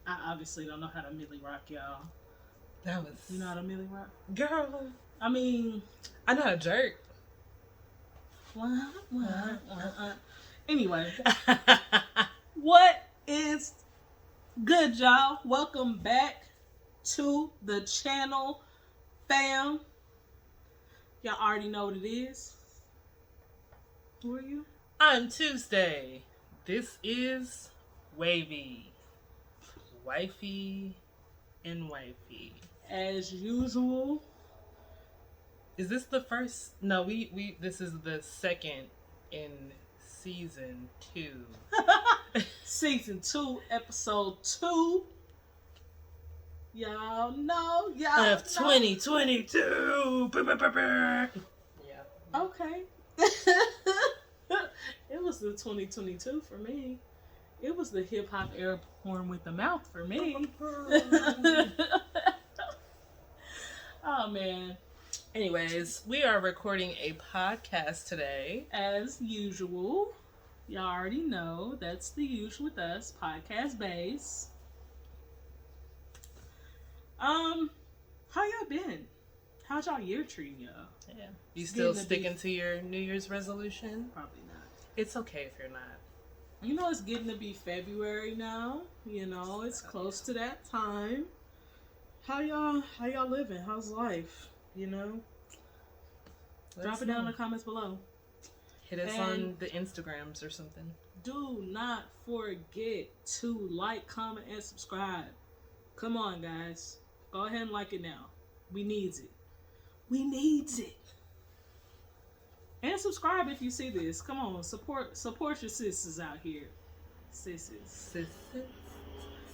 I obviously don't know how to Millie Rock, y'all. That was... You know how to Millie Rock? Girl. I mean... I know how to jerk. Anyway. What is good, y'all? Welcome back to the channel, fam. Y'all already know what it is. Who are you? I'm Tuesday. This is Wavy. Wifey and Wifey. As usual. Is this the first? No, we this is the second in season 2. Season 2, episode 2. Y'all know, of 2022. Yeah. Okay. It was the 2022 for me. It was the hip hop air horn with the mouth for me. Oh man. Anyways, we are recording a podcast today. As usual. Y'all already know that's the usual with us, podcast base. How y'all been? How's y'all year treating y'all? Yeah. You still sticking to your New Year's resolution? Probably not. It's okay if you're not. You know, it's getting to be February now. You know, it's close to that time. How y'all living? How's life? You know? Drop it down in the comments below. Hit us on the Instagrams or something. Do not forget to like, comment, and subscribe. Come on, guys. Go ahead and like it now. We needs it. We needs it. And subscribe if you see this. Come on, support your sisters out here. Sisters.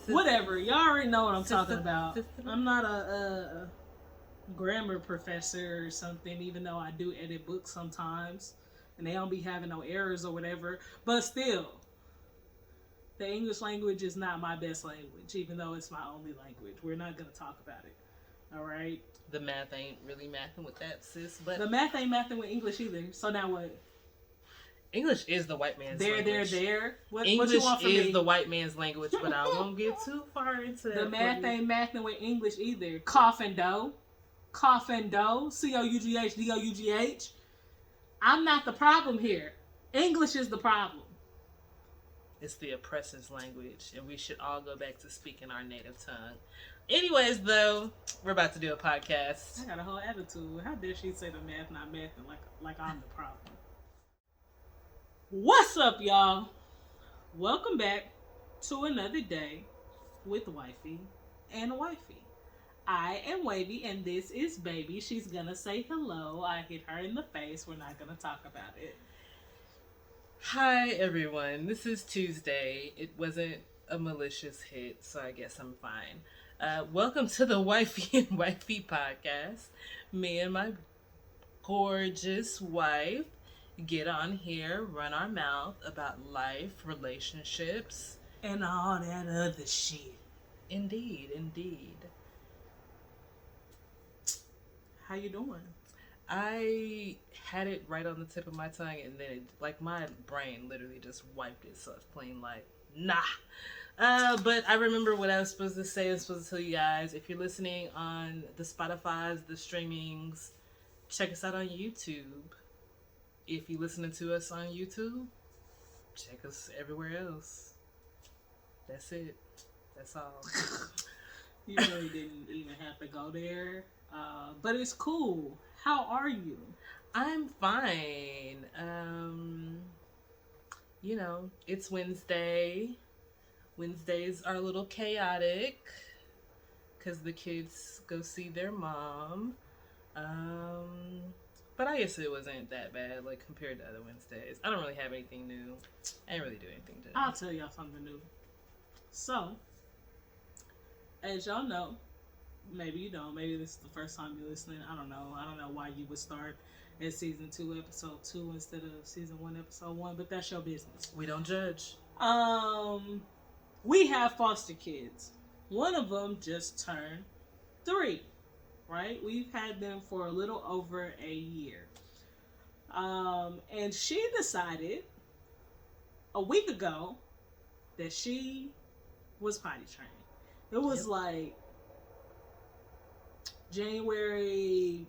Whatever. Y'all already know what I'm talking about. I'm not a grammar professor or something, even though I do edit books sometimes. And they don't be having no errors or whatever. But still, the English language is not my best language, even though it's my only language. We're not going to talk about it. All right? The math ain't really mathing with that, sis. But the math ain't mathing with English either. So now what? English is the white man's language. What English you want from is me? the white man's language, but I won't get too far into that. The math ain't mathing with English either. Cough and dough. C-O-U-G-H, D-O-U-G-H. I'm not the problem here. English is the problem. It's the oppressor's language, and we should all go back to speaking our native tongue. Anyways, though, we're about to do a podcast. I got a whole attitude. How dare she say the math not mathing like I'm the problem? What's up, y'all? Welcome back to another day with Wifey and Wifey. I am Wavy, and this is Baby. She's gonna say hello. I hit her in the face. We're not gonna talk about it. Hi, everyone. This is Tuesday. It wasn't a malicious hit, so I guess I'm fine. Welcome to the Wifey and Wifey podcast. Me and my gorgeous wife get on here, run our mouth about life, relationships, and all that other shit. Indeed. How you doing? I had it right on the tip of my tongue, and then my brain literally just wiped itself clean, nah. But I remember what I was supposed to say. I was supposed to tell you guys, if you're listening on the Spotifys, the streamings, check us out on YouTube. If you're listening to us on YouTube, check us everywhere else. That's it. That's all. You really didn't even have to go there. But it's cool. How are you? I'm fine. It's Wednesday. Wednesdays are a little chaotic because the kids go see their mom. But I guess it wasn't that bad, compared to other Wednesdays. I don't really have anything new. I didn't really do anything today. I'll tell y'all something new. So, as y'all know, maybe you don't. Maybe this is the first time you're listening. I don't know. I don't know why you would start at season 2, episode 2 instead of season 1, episode 1. But that's your business. We don't judge. We have foster kids. One of them just turned 3. Right? We've had them for a little over a year. And she decided a week ago that she was potty trained. It was like January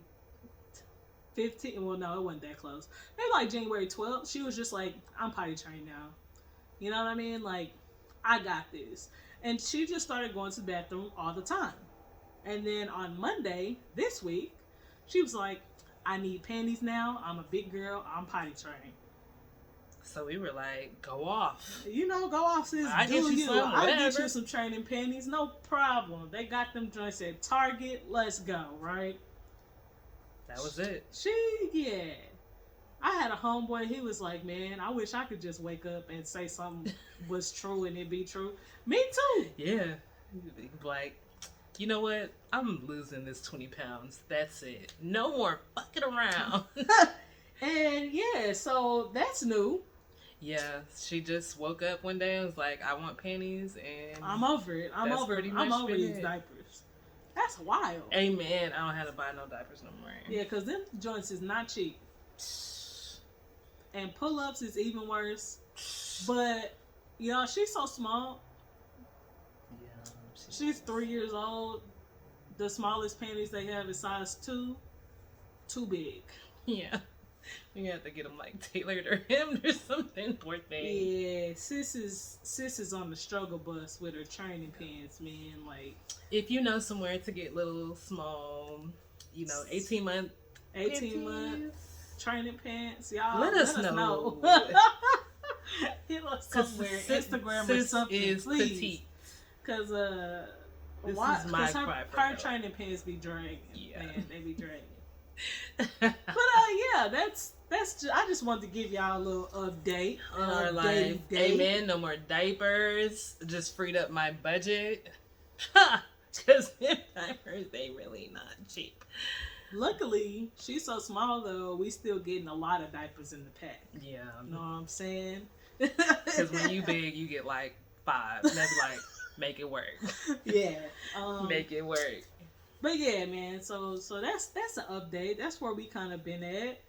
15th. Well, no, it wasn't that close. Maybe like January 12th. She was just like, I'm potty trained now. You know what I mean? Like, I got this. And she just started going to the bathroom all the time. And then on Monday, this week, she was like, I need panties now. I'm a big girl. I'm potty trained. So we were like, go off. You know, go off, sis. I get you some, I'll whatever. get you some training panties. No problem. They got them joints at Target. Let's go, right? That was it. Yeah. I had a homeboy, he was like, man, I wish I could just wake up and say something was true and it be true. Me too. Yeah. Like, you know what? I'm losing this 20 pounds. That's it. No more fucking around. And yeah, so that's new. Yeah, she just woke up one day and was like, I want panties, and I'm over it. I'm over these diapers. That's wild. Amen. I don't have to buy no diapers no more. Yeah, because them joints is not cheap. And pull-ups is even worse. But, you know, she's so small. Yeah. She's 3 years old. The smallest panties they have is size 2. Too big. Yeah. You have to get them like tailored or hemmed or something. Poor thing. Yeah, sis is on the struggle bus with her training pants, man. Like, if you know somewhere to get little small, 18 month training pants, y'all let us know. Hit us somewhere, Instagram or something, please. Because her training pants be dragging. Yeah, man, they be dragging. But yeah, that's just, I just wanted to give y'all a little update on our life. Amen. No more diapers. Just freed up my budget. Because diapers, they really not cheap. Luckily, she's so small though, we still getting a lot of diapers in the pack. Yeah. Know what I'm saying? Because when you big, you get like 5. And that's like, make it work. Yeah. Make it work. But yeah, man, so that's an update. That's where we kind of been at.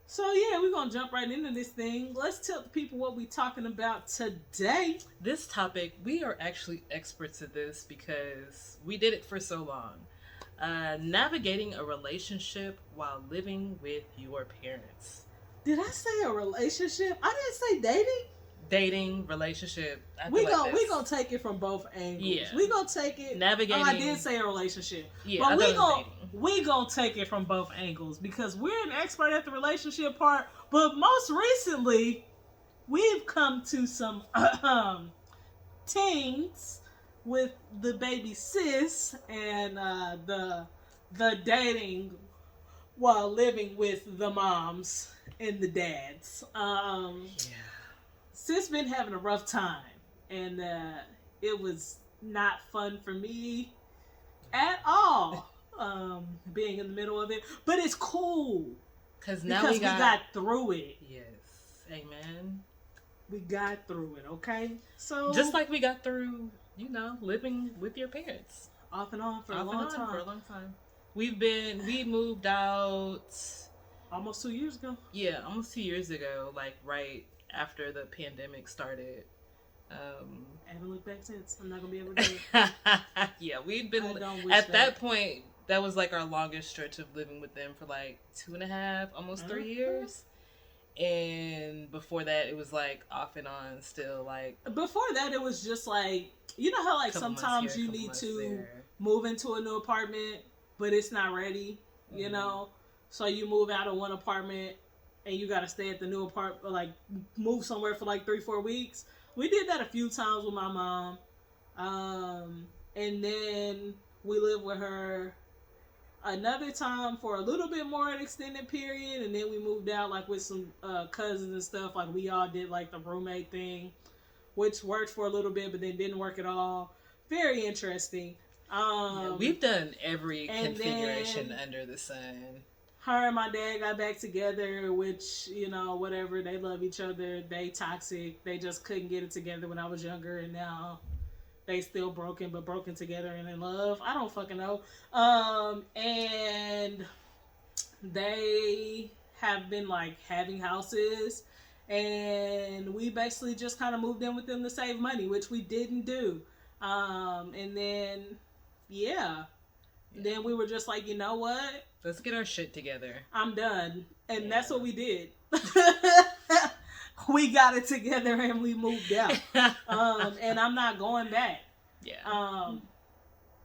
So yeah, we're gonna jump right into this thing. Let's tell the people what we talking about today. This topic, we are actually experts at this because we did it for so long. Navigating a relationship while living with your parents. Did I say a relationship? I didn't say dating. Dating, relationship. We gonna take it from both angles. Yeah. We gonna take it. Navigating. Oh, I did say a relationship. Yeah, but we gonna take it from both angles because we're an expert at the relationship part. But most recently, we've come to some teens with the baby sis and the dating while living with the moms and the dads. Yeah. Sis been having a rough time, and it was not fun for me at all, being in the middle of it. But it's cool because we got through it. Yes, amen. We got through it. Okay, so just like we got through, living with your parents off and on for a long time. We moved out almost 2 years ago. Yeah, almost 2 years ago. Like right after the pandemic started. I haven't looked back since. I'm not gonna be able to do it. Yeah, we'd been at that point. That was like our longest stretch of living with them for like 2.5, almost 3 years. And before that, it was like off and on still. Like before that, it was just like, you know how like sometimes you need to move into a new apartment, but it's not ready. Mm-hmm. You know, so you move out of one apartment. And you got to stay at the new apartment, or like move somewhere for like 3-4 weeks. We did that a few times with my mom. And then we lived with her another time for a little bit more an extended period. And then we moved out like with some cousins and stuff. Like we all did like the roommate thing, which worked for a little bit, but then didn't work at all. Very interesting. Yeah, we've done every configuration under the sun. Her and my dad got back together, which, whatever, they love each other. They toxic. They just couldn't get it together when I was younger, and now they still broken, but broken together and in love. I don't fucking know. And they have been like having houses, and we basically just kind of moved in with them to save money, which we didn't do. And then, yeah. Then we were just like, you know what? Let's get our shit together. I'm done. And that's what we did. We got it together and we moved out. And I'm not going back. Yeah.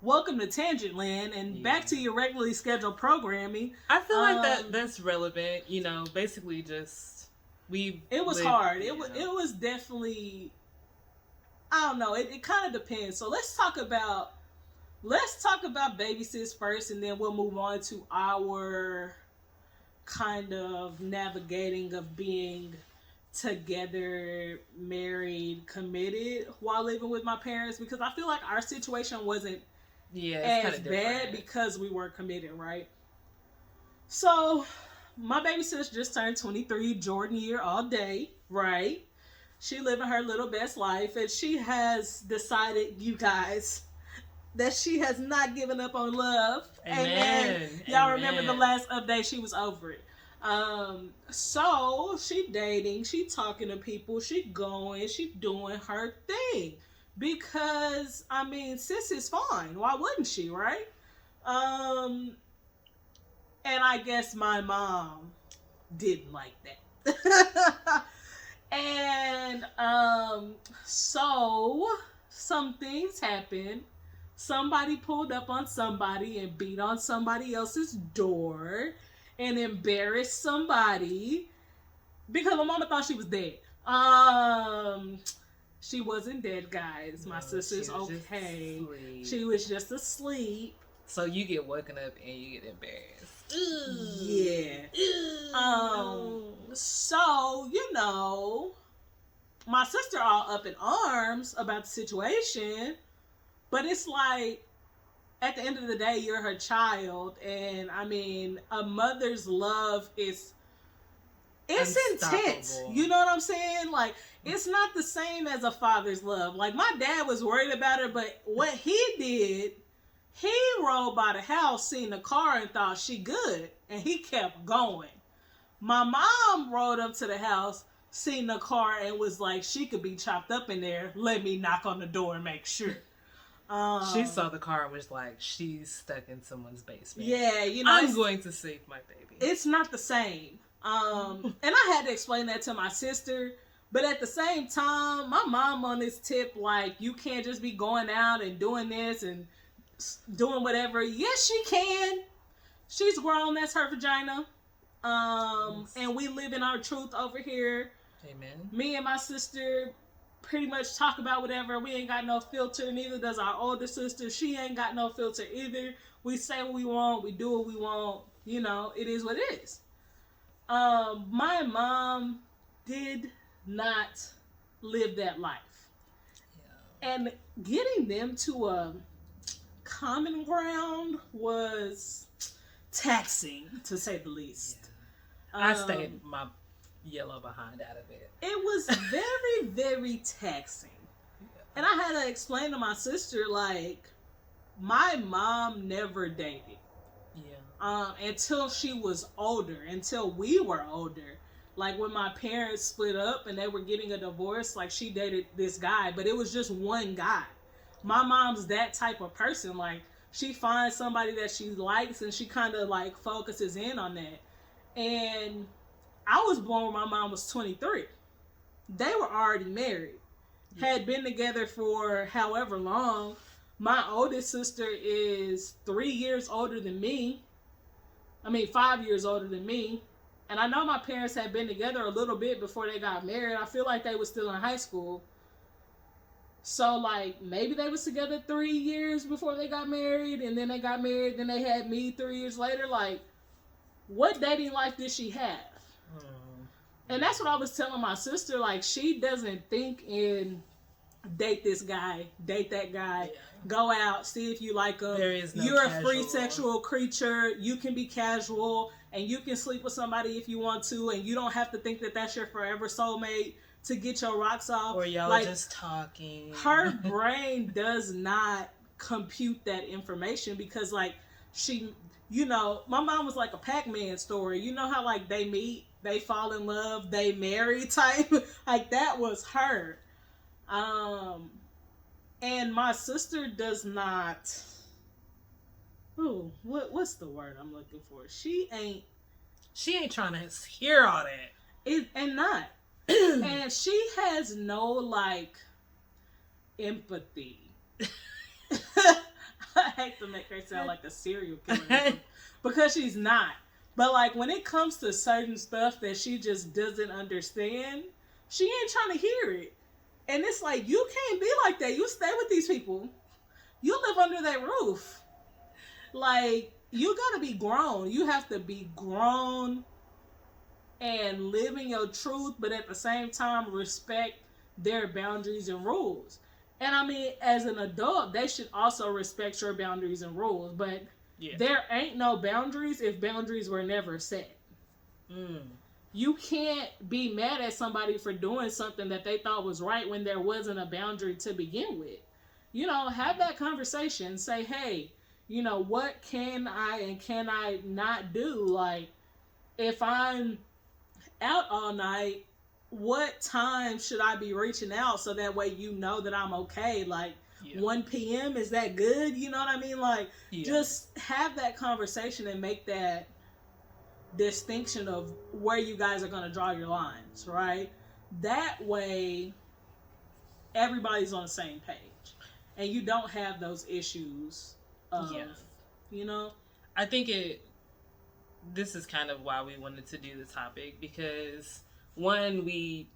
Welcome to Tangent Land and back to your regularly scheduled programming. I feel like that's relevant. You know, basically just it was hard. It was definitely, I don't know. It kind of depends. So let's talk about baby sis first, and then we'll move on to our kind of navigating of being together, married, committed while living with my parents, because I feel like our situation wasn't as bad because we were committed, right? So my baby sis just turned 23, Jordan year all day, right? She living her little best life, and she has decided, you guys, that she has not given up on love. Amen. Y'all remember the last update, she was over it. So she dating, she talking to people, she going, she doing her thing. Because, I mean, sis is fine. Why wouldn't she, right? And I guess my mom didn't like that. And, so some things happened. Somebody pulled up on somebody and beat on somebody else's door and embarrassed somebody because my mama thought she was dead. She wasn't dead, guys. My sister's okay. She was just asleep. So you get woken up and you get embarrassed. Yeah. So, you know, my sister all up in arms about the situation, but it's like, at the end of the day, you're her child, and I mean, a mother's love is, it's intense. You know what I'm saying? Like, it's not the same as a father's love. Like, my dad was worried about her, but what he did, he rolled by the house, seen the car, and thought she good, and he kept going. My mom rolled up to the house, seen the car, and was like, she could be chopped up in there. Let me knock on the door and make sure. She saw the car and was like, she's stuck in someone's basement. Yeah, you know, I'm going to save my baby. It's not the same. And I had to explain that to my sister, but at the same time, my mom on this tip, like, you can't just be going out and doing this and doing whatever. Yes, she can. She's grown. That's her vagina. And we live in our truth over here. Amen. Me and my sister pretty much talk about whatever. We ain't got no filter. Neither does our older sister. She ain't got no filter either. We say what we want. We do what we want. You know, it is what it is. My mom did not live that life. Yeah. And getting them to a common ground was taxing, to say the least. Yeah. I stayed my yellow behind out of it. It was very, very taxing. Yeah. And I had to explain to my sister, like, my mom never dated. Yeah. Until she was older, until we were older. Like, when my parents split up and they were getting a divorce, like, she dated this guy, but it was just one guy. My mom's that type of person. Like, she finds somebody that she likes and she kind of, like, focuses in on that. And I was born when my mom was 23. They were already married. Yeah. Had been together for however long. My oldest sister is 3 years older than me. 5 years older than me. And I know my parents had been together a little bit before they got married. I feel like they were still in high school. So, like, maybe they was together 3 years before they got married. And then they got married. Then they had me 3 years later. Like, what dating life did she have? And that's what I was telling my sister. Like, she doesn't think in date this guy, date that guy, go out, see if you like him. There is no You're casual. A free sexual creature. You can be casual, and you can sleep with somebody if you want to, and you don't have to think that that's your forever soulmate to get your rocks off. Or y'all like, are just talking. Her brain does not compute that information because, like, she, you know, my mom was like a Pac-Man story. You know how, like, they meet, they fall in love, they marry type? Like, that was her. And my sister does not. Ooh, what's the word I'm looking for? She ain't trying to hear all that. And she has no like empathy. I hate to make her sound like a serial killer because she's not. But like when it comes to certain stuff that she just doesn't understand, she ain't trying to hear it. And it's like, you can't be like that. You stay with these people. You live under that roof. Like, you gotta be grown. You have to be grown and live in your truth, but at the same time respect their boundaries and rules. And I mean, as an adult, they should also respect your boundaries and rules. But there ain't no boundaries if boundaries were never set. You can't be mad at somebody for doing something that they thought was right when there wasn't a boundary to begin with. You know, have that conversation. Say, hey, you know, what can I and can I not do? Like, if I'm out all night, what time should I be reaching out so that way you know that I'm okay? Like, 1 p.m., is that good? You know what I mean? Like, just have that conversation and make that distinction of where you guys are going to draw your lines, right? That way, everybody's on the same page. And you don't have those issues of, you know? I think this is kind of why we wanted to do the topic, because one, we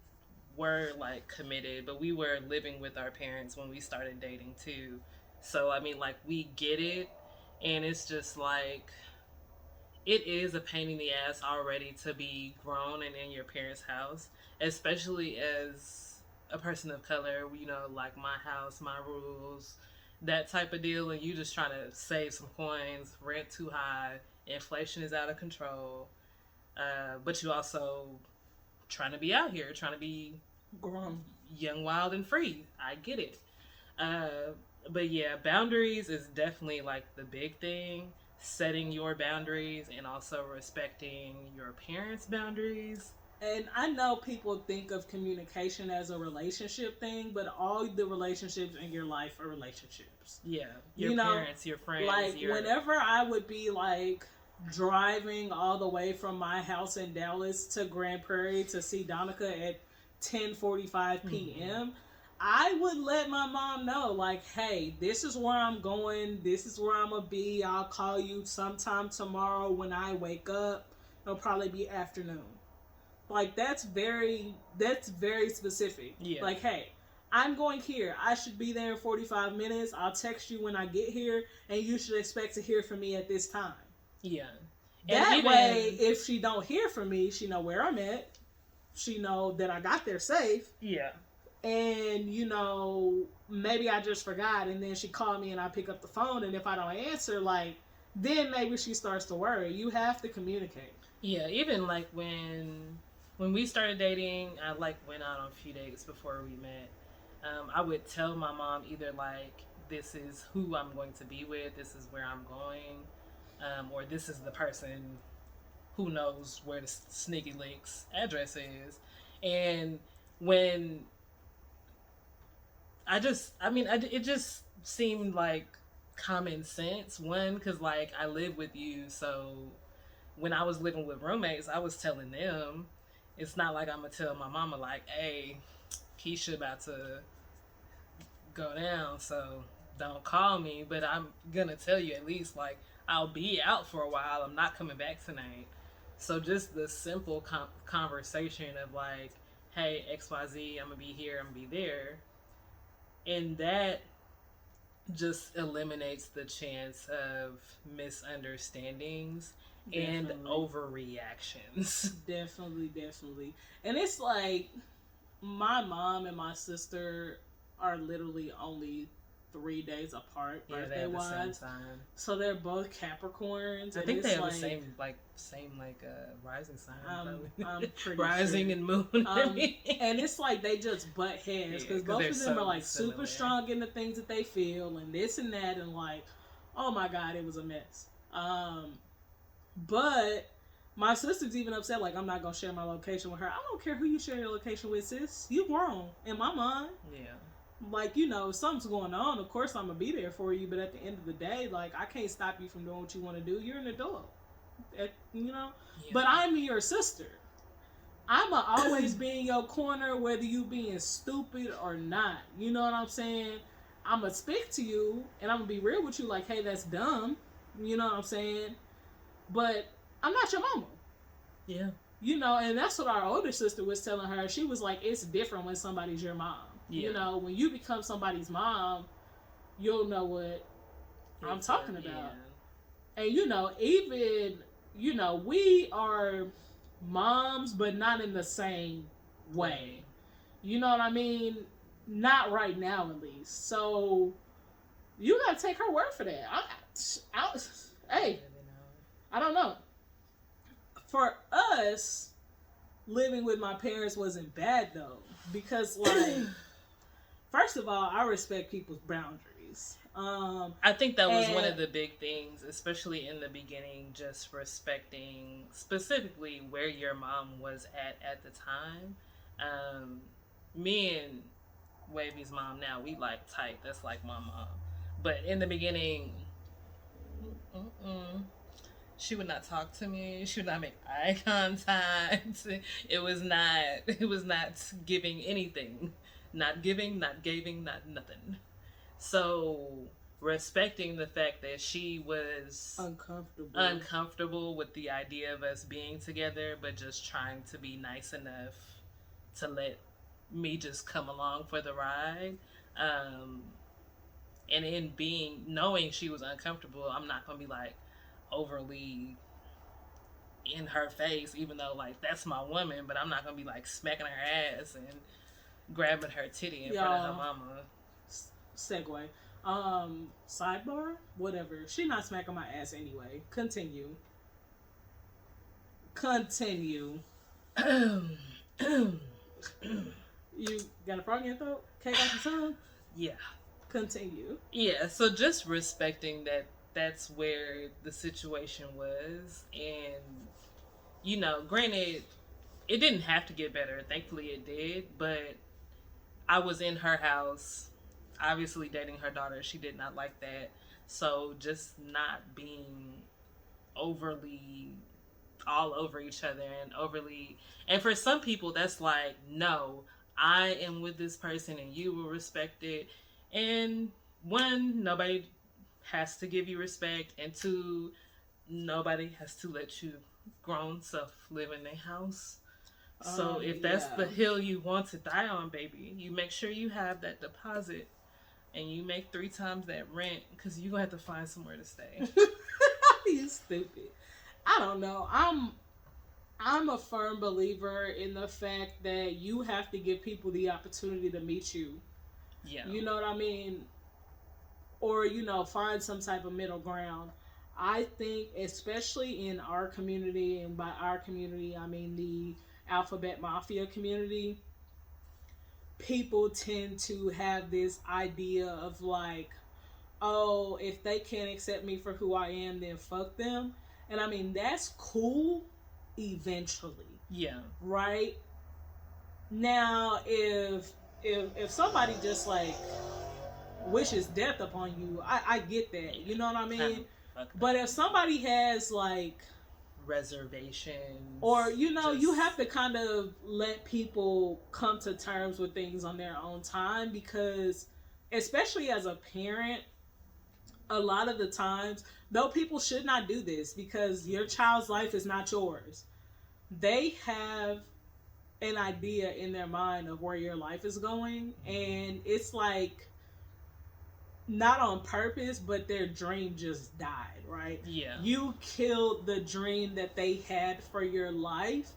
were like committed, but we were living with our parents when we started dating too. So, I mean, like, we get it, and it's just like, it is a pain in the ass already to be grown and in your parents' house, especially as a person of color, you know, like my house, my rules, that type of deal, and you just trying to save some coins, rent too high, inflation is out of control, but you also trying to be out here, trying to be grown, young, wild, and free. I get it. But yeah, boundaries is definitely like the big thing. Setting your boundaries and also respecting your parents' boundaries. And I know people think of communication as a relationship thing, but all the relationships in your life are relationships. Yeah, your parents, your friends. Like, whenever I would be like driving all the way from my house in Dallas to Grand Prairie to see Donica at 10:45 p.m., I would let my mom know, like, hey, this is where I'm going. This is where I'm going to be. I'll call you sometime tomorrow when I wake up. It'll probably be afternoon. Like, that's very specific. Yeah. Like, hey, I'm going here. I should be there in 45 minutes. I'll text you when I get here, and you should expect to hear from me at this time. Yeah. That way, if she don't hear from me, she know where I'm at. She know that I got there safe. Yeah. And, you know, maybe I just forgot, and then she called me and I pick up the phone, and if I don't answer, like, then maybe she starts to worry. You have to communicate. Yeah, even like when we started dating, I like went out on a few dates before we met. I would tell my mom either like, this is who I'm going to be with, this is where I'm going, or this is the person who knows where the Sneaky Links address is. And when it just seemed like common sense. One, because like I live with you, so when I was living with roommates, I was telling them. It's not like I'm gonna tell my mama like, hey, Keisha about to go down, so don't call me. But I'm gonna tell you at least, like, I'll be out for a while. I'm not coming back tonight. So just the simple conversation of like, hey, XYZ, I'm gonna be here, I'm gonna be there. And that just eliminates the chance of misunderstandings and overreactions. Definitely. And it's like, my mom and my sister are literally only 3 days apart, birthday wise. So they're both Capricorns. I think they have like, the same rising sign. I'm pretty rising sure. And moon. And it's like they just butt heads because both of them are like similar. super strong in the things that they feel and this and that, and like, oh my god, it was a mess. But my sister's even upset, like, I'm not gonna share my location with her. I don't care who you share your location with, sis. You grown in my mind. Yeah. Like, you know, if something's going on, of course I'm gonna be there for you. But at the end of the day, like, I can't stop you from doing what you want to do. You're an adult, you know. Yeah. But I'm your sister. I'ma always be in your corner, whether you being stupid or not. You know what I'm saying? I'ma speak to you, and I'm gonna be real with you. Like, hey, that's dumb. You know what I'm saying? But I'm not your mama. Yeah. You know, and that's what our older sister was telling her. She was like, it's different when somebody's your mom. Yeah. You know, when you become somebody's mom, you'll know what I'm talking about. Yeah. And, you know, even, you know, we are moms, but not in the same way. You know what I mean? Not right now, at least. So, you gotta take her word for that. Hey, I don't know. For us, living with my parents wasn't bad, though. Because, like, first of all, I respect people's boundaries. I think that was one of the big things, especially in the beginning, just respecting specifically where your mom was at the time. Me and Wavy's mom now, we like tight. That's like my mom. But in the beginning, she would not talk to me. She would not make eye contact. It was not giving anything. Not giving, not giving, not nothing. So, respecting the fact that she was uncomfortable with the idea of us being together, but just trying to be nice enough to let me just come along for the ride. And in knowing she was uncomfortable, I'm not going to be like overly in her face, even though like that's my woman, but I'm not going to be like smacking her ass and grabbing her titty in front of her mama. Segue. Sidebar? Whatever. She not smacking my ass anyway. Continue. You got a frog in your throat? Cake off your tongue? Yeah. Continue. Yeah, so just respecting that's where the situation was. And, you know, granted, it didn't have to get better. Thankfully it did. But I was in her house, obviously dating her daughter. She did not like that. So just not being overly all over each other and for some people that's like, no, I am with this person and you will respect it. And one, nobody has to give you respect, and two, nobody has to let you grown self live in their house. So if that's the hill you want to die on, baby, you make sure you have that deposit and you make 3 times that rent, because you're going to have to find somewhere to stay. You stupid. I don't know. I'm a firm believer in the fact that you have to give people the opportunity to meet you. Yeah. You know what I mean? Or, you know, find some type of middle ground. I think, especially in our community, and by our community, I mean the Alphabet Mafia community, people tend to have this idea of like, oh, if they can't accept me for who I am, then fuck them. And I mean, that's cool eventually. Yeah. Right? Now, if somebody just like wishes death upon you, I get that. You know what I mean? But if somebody has like reservations, or you know, you have to kind of let people come to terms with things on their own time, because especially as a parent, a lot of the times, though people should not do this because your child's life is not yours, they have an idea in their mind of where your life is going, and it's like not on purpose, but their dream just died, right? Yeah. You killed the dream that they had for your life.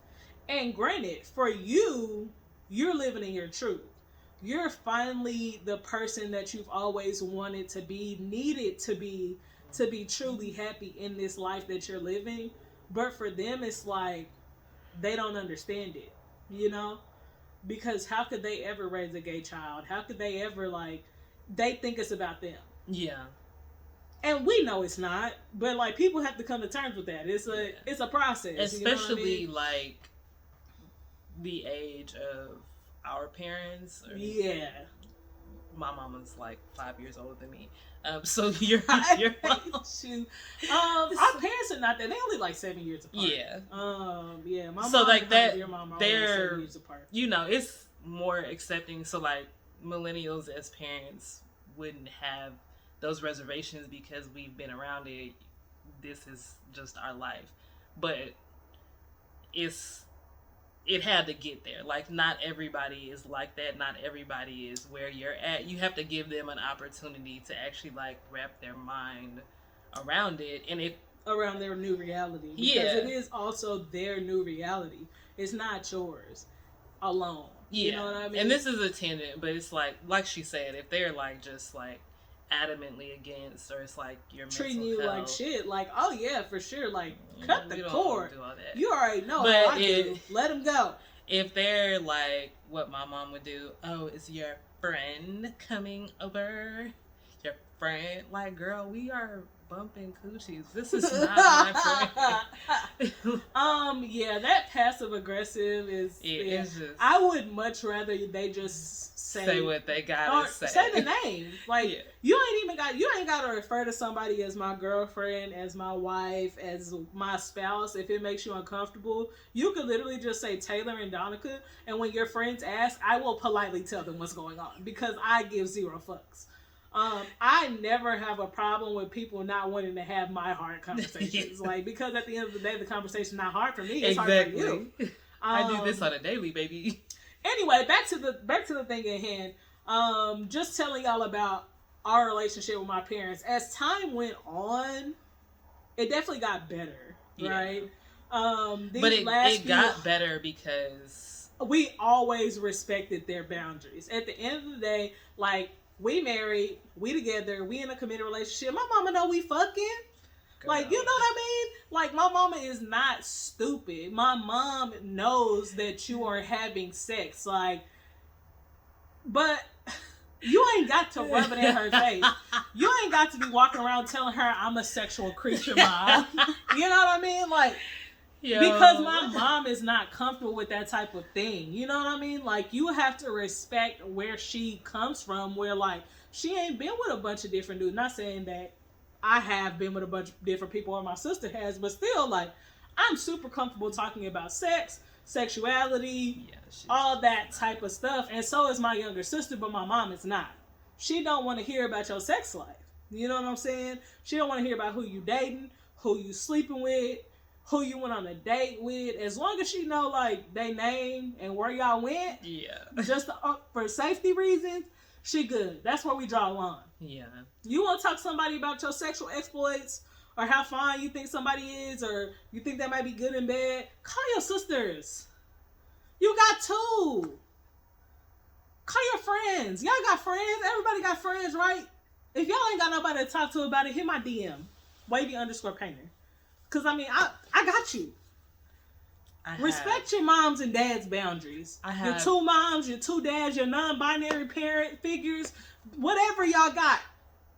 And granted, for you, you're living in your truth. You're finally the person that you've always wanted to be, needed to be truly happy in this life that you're living. But for them, it's like they don't understand it, you know? Because how could they ever raise a gay child? How could they ever like... They think it's about them. Yeah. And we know it's not, but like people have to come to terms with that. It's a process. Especially you know what I mean? Like the age of our parents. my mama's like 5 years older than me. So your mom. Shoot. Our parents are not that. They only like 7 years apart. Yeah. Yeah. My so mom like and that, your mom are they're only 7 years apart. You know, it's more accepting. So like millennials as parents wouldn't have those reservations because we've been around it. This is just our life, but it had to get there. Like, not everybody is like that. Not everybody is where you're at. You have to give them an opportunity to actually like wrap their mind around it, and it around their new reality. Because it is also their new reality. It's not yours alone. Yeah. You know what I mean? And this is a tangent, but it's like she said, if they're like just like adamantly against, or it's like your treating you health, like shit, like, oh yeah, for sure, like, cut the cord. Do all that. You already know. But I do. Let them go. If they're like what my mom would do, oh, is your friend coming over? Your friend, like, girl, we are bumping coochies. This is not my friend. Yeah, that passive aggressive is. It's just, I would much rather they just say what they gotta say. Say the name. Like, you ain't got to refer to somebody as my girlfriend, as my wife, as my spouse. If it makes you uncomfortable, you could literally just say Taylor and Donica. And when your friends ask, I will politely tell them what's going on, because I give zero fucks. I never have a problem with people not wanting to have my hard conversations. Like, because at the end of the day, the conversation's not hard for me. It's hard for you. I do this on a daily, baby. Anyway, back to the thing at hand. Just telling y'all about our relationship with my parents. As time went on, it definitely got better, right? But it got better because we always respected their boundaries. At the end of the day, like, we married, we together, we in a committed relationship. My mama know we fucking. Girl. Like, you know what I mean? Like, my mama is not stupid. My mom knows that you are having sex. Like, but you ain't got to rub it in her face. You ain't got to be walking around telling her I'm a sexual creature, mom. You know what I mean? Like, because my mom is not comfortable with that type of thing. You know what I mean? Like, you have to respect where she comes from, where, like, she ain't been with a bunch of different dudes. Not saying that I have been with a bunch of different people, or my sister has, but still, like, I'm super comfortable talking about sex, sexuality, all that type of stuff. And so is my younger sister, but my mom is not. She don't want to hear about your sex life. You know what I'm saying? She don't want to hear about who you dating, who you sleeping with, who you went on a date with. As long as she know, like, they name and where y'all went, just for safety reasons, she good. That's where we draw a line. Yeah. You want to talk to somebody about your sexual exploits, or how fine you think somebody is, or you think that might be good and bad, call your sisters. You got two. Call your friends. Y'all got friends. Everybody got friends, right? If y'all ain't got nobody to talk to about it, hit my DM. Wavy_painter. Because, I mean, I got you. Respect your moms and dads' boundaries. Your two moms, your two dads, your non-binary parent figures, whatever y'all got.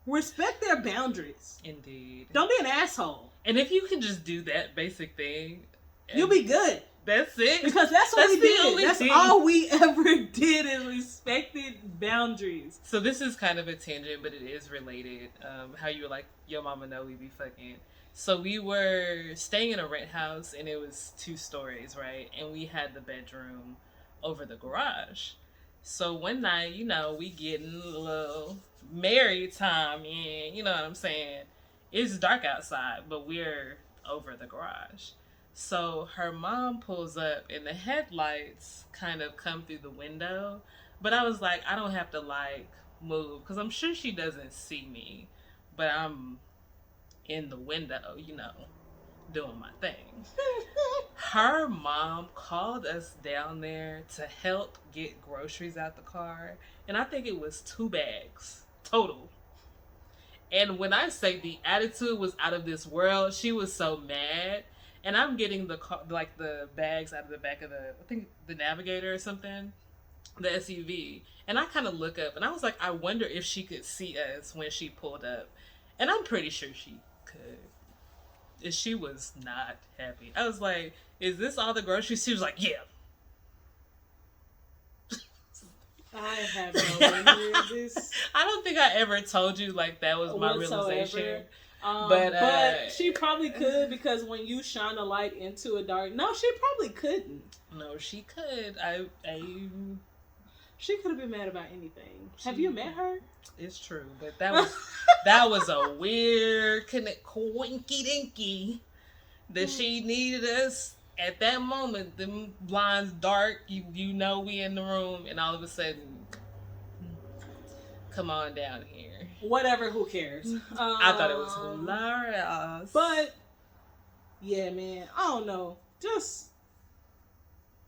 Respect their boundaries. Indeed. Don't be an asshole. And if you can just do that basic thing, you'll be good. That's it. Because that's what we did. That's all we ever did, is respected boundaries. So this is kind of a tangent, but it is related. How you were like, your mama know we be fucking. So we were staying in a rent house, and it was 2 stories, right? And we had the bedroom over the garage. So one night, you know, we getting a little married time in, you know what I'm saying? It's dark outside, but we're over the garage. So her mom pulls up, and the headlights kind of come through the window. But I was like, I don't have to, like, move, because I'm sure she doesn't see me. But I'm in the window, you know, doing my thing. Her mom called us down there to help get groceries out the car, and I think it was 2 bags total. And when I say the attitude was out of this world, she was so mad. And I'm getting the car, like, the bags out of the back of I think the Navigator or something, the SUV. And I kind of look up, and I was like, I wonder if she could see us when she pulled up. And I'm pretty sure she could. And she was not happy. I was like, is this all the groceries? She was like, yeah. I have no idea this I don't think I ever told you like that was my realization. But she probably could, because when you shine a light into a dark, no, she probably couldn't. No, she could. She could have been mad about anything. Have you met her? It's true, but that was a weird coinky dinky that she needed us at that moment. Them blinds dark, you know we in the room, and all of a sudden, come on down here. Whatever, who cares? I thought it was hilarious. But yeah, man, I don't know. Just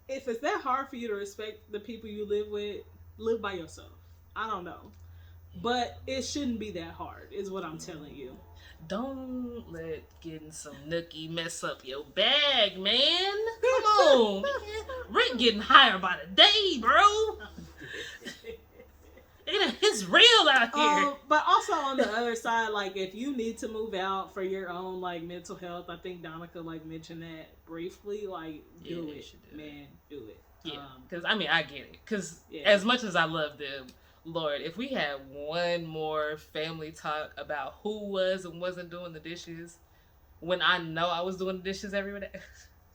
if it's that hard for you to respect the people you live with, live by yourself. I don't know. But it shouldn't be that hard, is what I'm telling you. Don't let getting some nookie mess up your bag, man. Come on. Man. Rent getting higher by the day, bro. It's real out here. But also on the other side, like if you need to move out for your own like mental health, I think Donica like mentioned that briefly. Like do it, man, do it. Yeah, because I get it. Because as much as I love them, Lord, if we had one more family talk about who was and wasn't doing the dishes, when I know I was doing the dishes every day,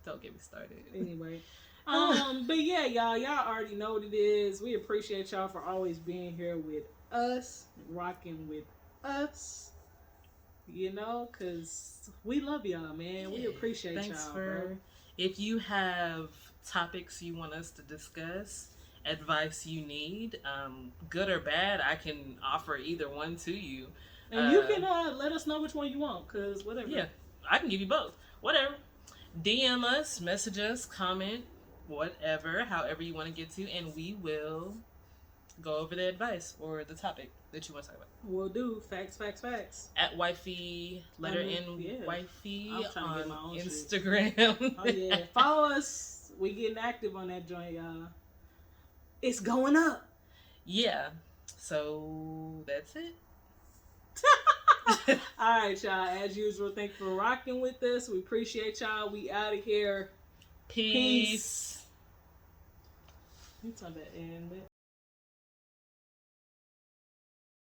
don't get me started. Anyway. But yeah, y'all already know what it is. We appreciate y'all for always being here with us, rocking with us, you know, because we love y'all, man. We appreciate y'all, bro. If you have topics you want us to discuss, advice you need, good or bad, I can offer either one to you. And you can let us know which one you want, because whatever. Yeah, I can give you both. Whatever. DM us, message us, comment, whatever, however you want to get to, and we will go over the advice or the topic that you want to talk about. We'll do. Facts. At Wifey, letter N, Wifey on Instagram. Oh yeah, follow us. We getting active on that joint, y'all. It's going up. Yeah. So that's it. All right, y'all. As usual, thank you for rocking with us. We appreciate y'all. We out of here. Peace. It's on the end.